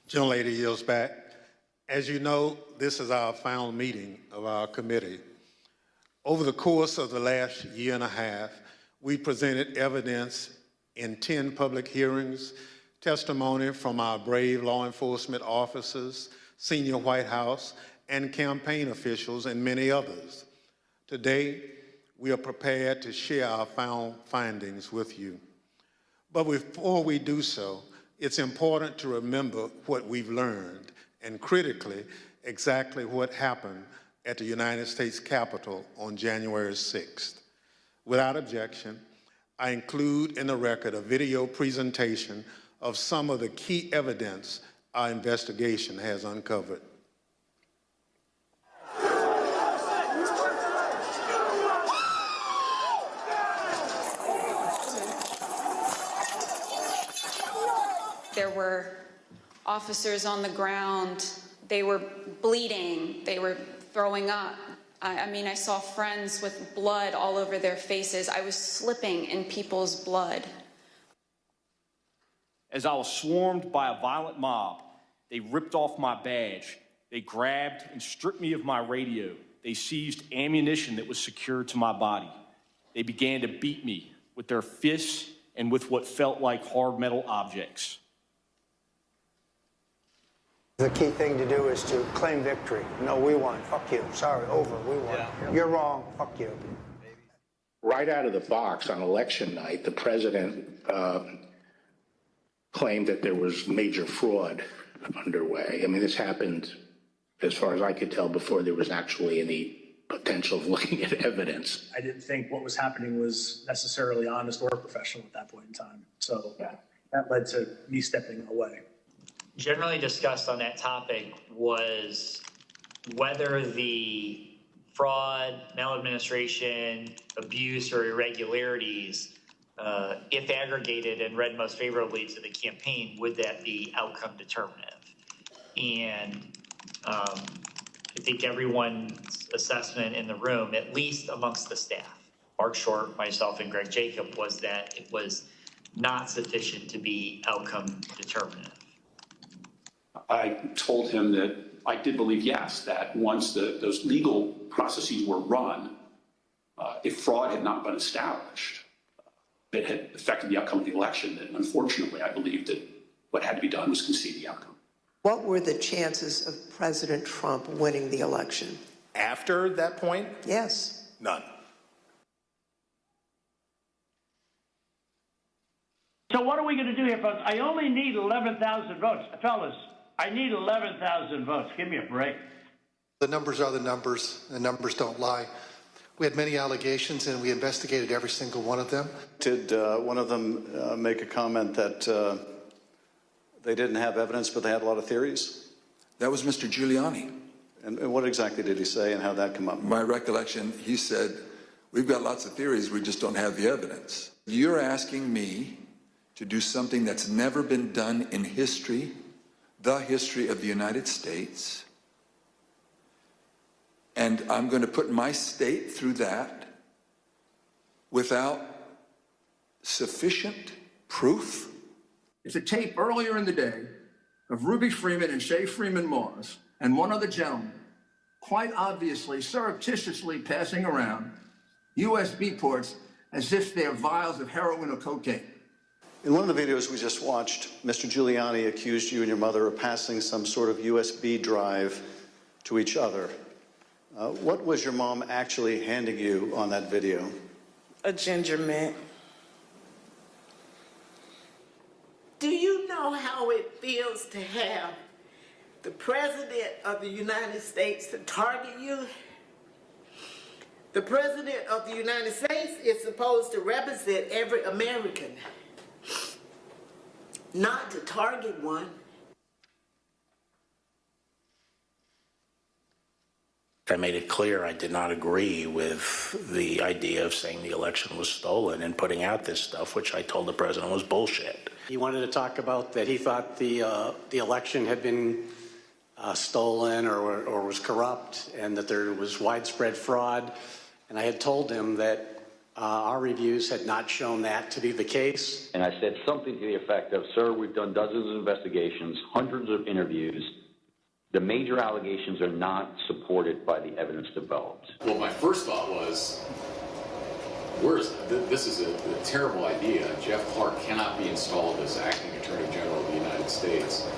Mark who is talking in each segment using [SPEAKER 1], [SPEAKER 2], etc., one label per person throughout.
[SPEAKER 1] Gentlelady yields back. As you know, this is our final meeting of our committee. Over the course of the last year and a half, we presented evidence in 10 public hearings, testimony from our brave law enforcement officers, senior White House, and campaign officials, and many others. Today, we are prepared to share our final findings with you. But before we do so, it's important to remember what we've learned, and critically, exactly what happened at the United States Capitol on January 6th. Without objection, I include in the record a video presentation of some of the key evidence our investigation has uncovered.
[SPEAKER 2] There were officers on the ground. They were bleeding. They were throwing up. I mean, I saw friends with blood all over their faces. I was slipping in people's blood.
[SPEAKER 3] As I was swarmed by a violent mob, they ripped off my badge. They grabbed and stripped me of my radio. They seized ammunition that was secured to my body. They began to beat me with their fists and with what felt like hard metal objects.
[SPEAKER 4] The key thing to do is to claim victory. No, we won. Fuck you. Sorry, over. We won. Yeah. You're wrong. Fuck you.
[SPEAKER 5] Right out of the box on election night, the president claimed that there was major fraud underway. I mean, this happened, as far as I could tell, before there was actually any potential of looking at evidence.
[SPEAKER 6] I didn't think what was happening was necessarily honest or professional at that point in time. So that led to me stepping away.
[SPEAKER 7] Generally discussed on that topic was whether the fraud, maladministration, abuse, or irregularities, if aggregated and read most favorably to the campaign, would that be outcome determinative? And I think everyone's assessment in the room, at least amongst the staff, Mark Short, myself, and Greg Jacob, was that it was not sufficient to be outcome determinative.
[SPEAKER 8] I told him that I did believe, yes, that once those legal processes were run, if fraud had not been established, that had affected the outcome of the election, then unfortunately I believed that what had to be done was concede the outcome.
[SPEAKER 9] What were the chances of President Trump winning the election?
[SPEAKER 10] After that point?
[SPEAKER 9] Yes.
[SPEAKER 10] None.
[SPEAKER 11] So what are we going to do here, folks? I only need 11,000 votes. Fellas, I need 11,000 votes. Give me a break.
[SPEAKER 12] The numbers are the numbers. The numbers don't lie. We had many allegations, and we investigated every single one of them.
[SPEAKER 13] Did one of them make a comment that they didn't have evidence, but they had a lot of theories?
[SPEAKER 14] That was Mr. Giuliani.
[SPEAKER 13] And what exactly did he say, and how did that come up?
[SPEAKER 14] My recollection, he said, we've got lots of theories, we just don't have the evidence. You're asking me to do something that's never been done in history, the history of the United States, and I'm going to put my state through that without sufficient proof?
[SPEAKER 15] It's a tape earlier in the day of Ruby Freeman and Shay Freeman Moss and one other gentleman quite obviously, surreptitiously passing around USB ports as if they're vials of heroin or cocaine.
[SPEAKER 13] In one of the videos we just watched, Mr. Giuliani accused you and your mother of passing some sort of USB drive to each other. What was your mom actually handing you on that video?
[SPEAKER 16] A ginger mint. Do you know how it feels to have the President of the United States to target you? The President of the United States is supposed to represent every American, not to target one.
[SPEAKER 5] I made it clear I did not agree with the idea of saying the election was stolen and putting out this stuff, which I told the president was bullshit.
[SPEAKER 17] He wanted to talk about that he thought the election had been stolen or was corrupt, and that there was widespread fraud. And I had told him that Our reviews had not shown that to be the case.
[SPEAKER 18] And I said something to the effect of, sir, we've done dozens of investigations, hundreds of interviews. The major allegations are not supported by the evidence developed.
[SPEAKER 19] Well, my first thought was, this is a terrible idea. Jeff Clark cannot be installed as acting Attorney General of the United States.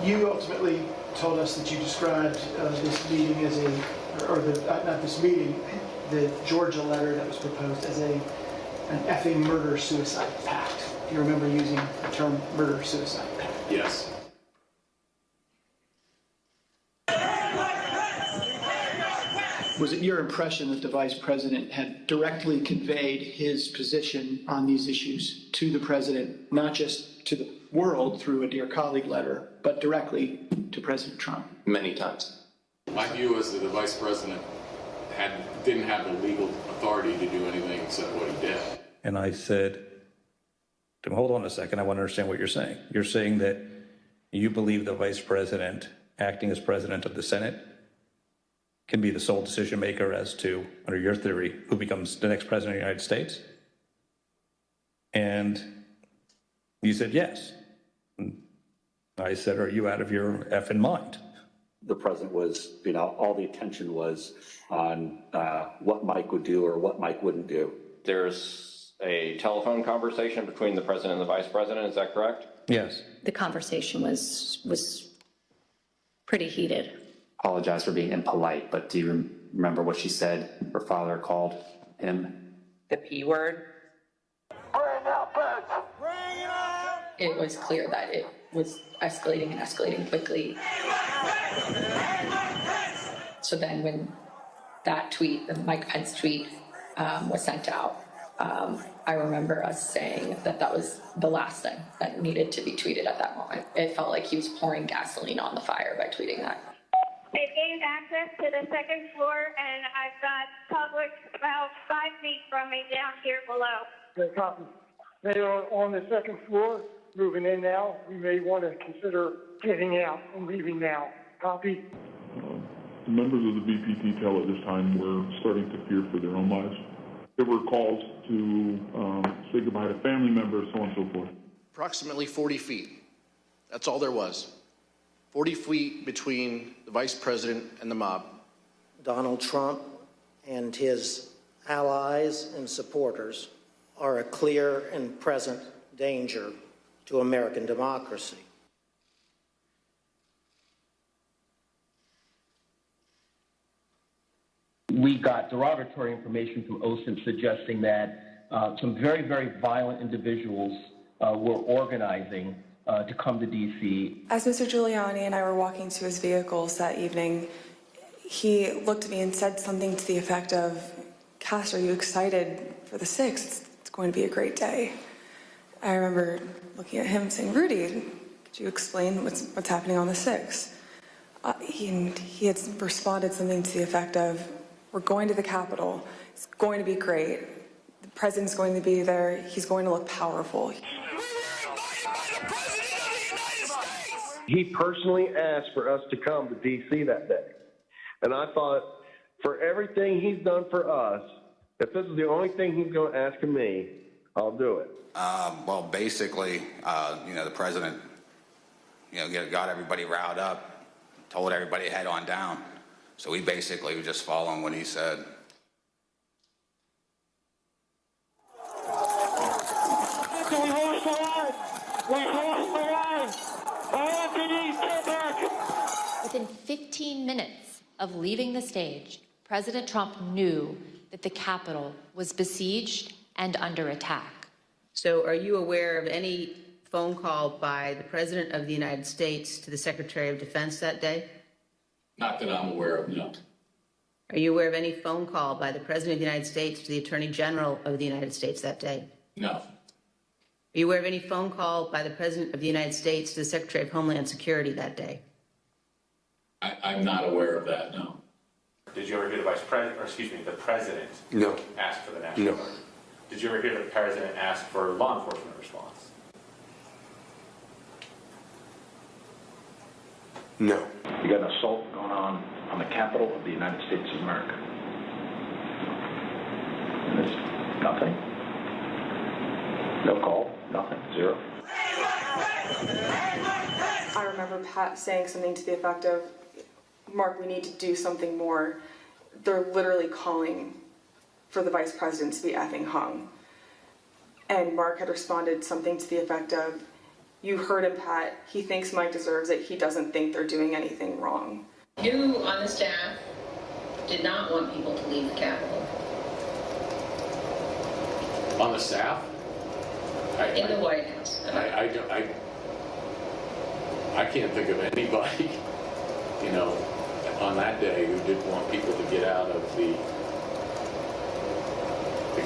[SPEAKER 6] You ultimately told us that you described this meeting as not this meeting, the Georgia letter that was proposed as an effing murder-suicide pact. Do you remember using the term murder-suicide pact?
[SPEAKER 19] Yes.
[SPEAKER 6] Was it your impression that the Vice President had directly conveyed his position on these issues to the President, not just to the world through a Dear Colleague letter, but directly to President Trump?
[SPEAKER 19] Many times. My view is that the Vice President didn't have the legal authority to do anything except what he did.
[SPEAKER 20] And I said, hold on a second, I want to understand what you're saying. You're saying that you believe the Vice President, acting as President of the Senate, can be the sole decision maker as to, under your theory, who becomes the next President of the United States? And you said yes. And I said, are you out of your effing mind?
[SPEAKER 18] The president was, all the attention was on what Mike would do or what Mike wouldn't do.
[SPEAKER 21] There's a telephone conversation between the president and the vice president, is that correct?
[SPEAKER 20] Yes.
[SPEAKER 22] The conversation was pretty heated.
[SPEAKER 23] Apologize for being impolite, but do you remember what she said her father called him?
[SPEAKER 22] The P word. It was clear that it was escalating and escalating quickly. So then when that tweet, the Mike Pence tweet, was sent out, I remember us saying that that was the last thing that needed to be tweeted at that moment. It felt like he was pouring gasoline on the fire by tweeting that.
[SPEAKER 24] It gained access to the second floor, and I've got public about 5 feet from me down here below.
[SPEAKER 25] Okay, copy. They are on the second floor, moving in now. We may want to consider getting out and leaving now. Copy.
[SPEAKER 26] The members of the VPT at this time were starting to fear for their own lives. There were calls to say goodbye to family members, so on and so forth.
[SPEAKER 10] Approximately 40 feet. That's all there was. 40 feet between the vice president and the mob.
[SPEAKER 27] Donald Trump and his allies and supporters are a clear and present danger to American democracy.
[SPEAKER 28] We got derogatory information from OSINT suggesting that some very, very violent individuals were organizing to come to D.C.
[SPEAKER 29] As Mr. Giuliani and I were walking to his vehicles that evening, he looked at me and said something to the effect of, Cass, are you excited for the 6th? It's going to be a great day. I remember looking at him saying, Rudy, could you explain what's happening on the 6th? He had responded something to the effect of, we're going to the Capitol. It's going to be great. The president's going to be there. He's going to look powerful.
[SPEAKER 30] He personally asked for us to come to D.C. that day. And I thought, for everything he's done for us, if this is the only thing he's going to ask of me, I'll do it.
[SPEAKER 31] Well, basically, the president, got everybody riled up, told everybody to head on down. So we basically were just following what he said.
[SPEAKER 25] We lost the line! We lost the line! Anthony, get back!
[SPEAKER 32] Within 15 minutes of leaving the stage, President Trump knew that the Capitol was besieged and under attack.
[SPEAKER 33] So are you aware of any phone call by the President of the United States to the Secretary of Defense that day?
[SPEAKER 19] Not that I'm aware of, no.
[SPEAKER 33] Are you aware of any phone call by the President of the United States to the Attorney General of the United States that day?
[SPEAKER 19] No.
[SPEAKER 33] Are you aware of any phone call by the President of the United States to the Secretary of Homeland Security that day?
[SPEAKER 19] I'm not aware of that, no.
[SPEAKER 34] Did you ever hear the president
[SPEAKER 31] No.
[SPEAKER 34] ask for the National
[SPEAKER 31] No.
[SPEAKER 34] Guard? Did you ever hear the president ask for law enforcement response?
[SPEAKER 31] No.
[SPEAKER 18] You got an assault going on the Capitol of the United States of America. And
[SPEAKER 23] Nothing. No call. Nothing. Zero.
[SPEAKER 29] I remember Pat saying something to the effect of, Mark, we need to do something more. They're literally calling for the vice president to be effing hung. And Mark had responded something to the effect of, you heard him, Pat. He thinks Mike deserves it. He doesn't think they're doing anything wrong.
[SPEAKER 33] You on the staff did not want people to leave the Capitol.
[SPEAKER 19] On the staff?
[SPEAKER 33] In the White House.
[SPEAKER 19] I can't think of anybody, you know, on that day who didn't want people to get out of the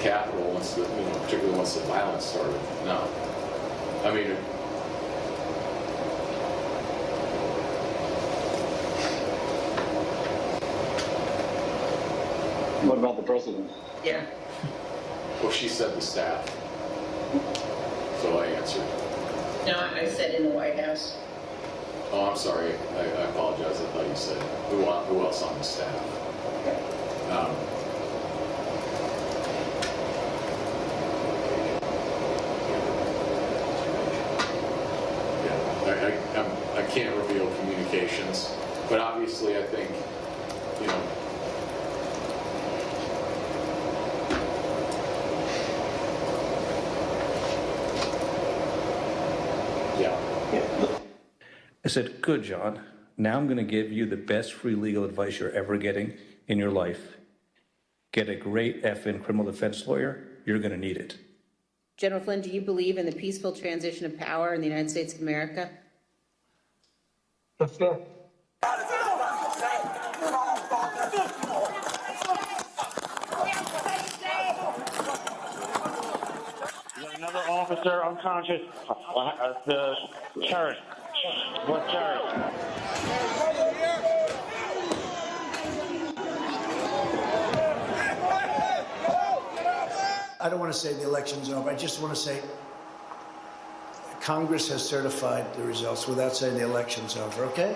[SPEAKER 19] Capitol once the, you know, particularly once the violence started. No. I mean,
[SPEAKER 1] what about the president?
[SPEAKER 33] Yeah.
[SPEAKER 19] Well, she said the staff. So I answered.
[SPEAKER 33] No, I said in the White House.
[SPEAKER 19] Oh, I'm sorry. I apologize. I thought you said who else on the staff. I can't reveal communications, but obviously I think, you know,
[SPEAKER 20] I said, good, John. Now I'm going to give you the best free legal advice you're ever getting in your life. Get a great effing criminal defense lawyer. You're going to need it.
[SPEAKER 33] General Flynn, do you believe in the peaceful transition of power in the United States of America?
[SPEAKER 25] Yes, sir.
[SPEAKER 2] Another officer unconscious. The church. What church?
[SPEAKER 3] I don't want to say the election's over. I just want to say Congress has certified the results without saying the election's over, okay?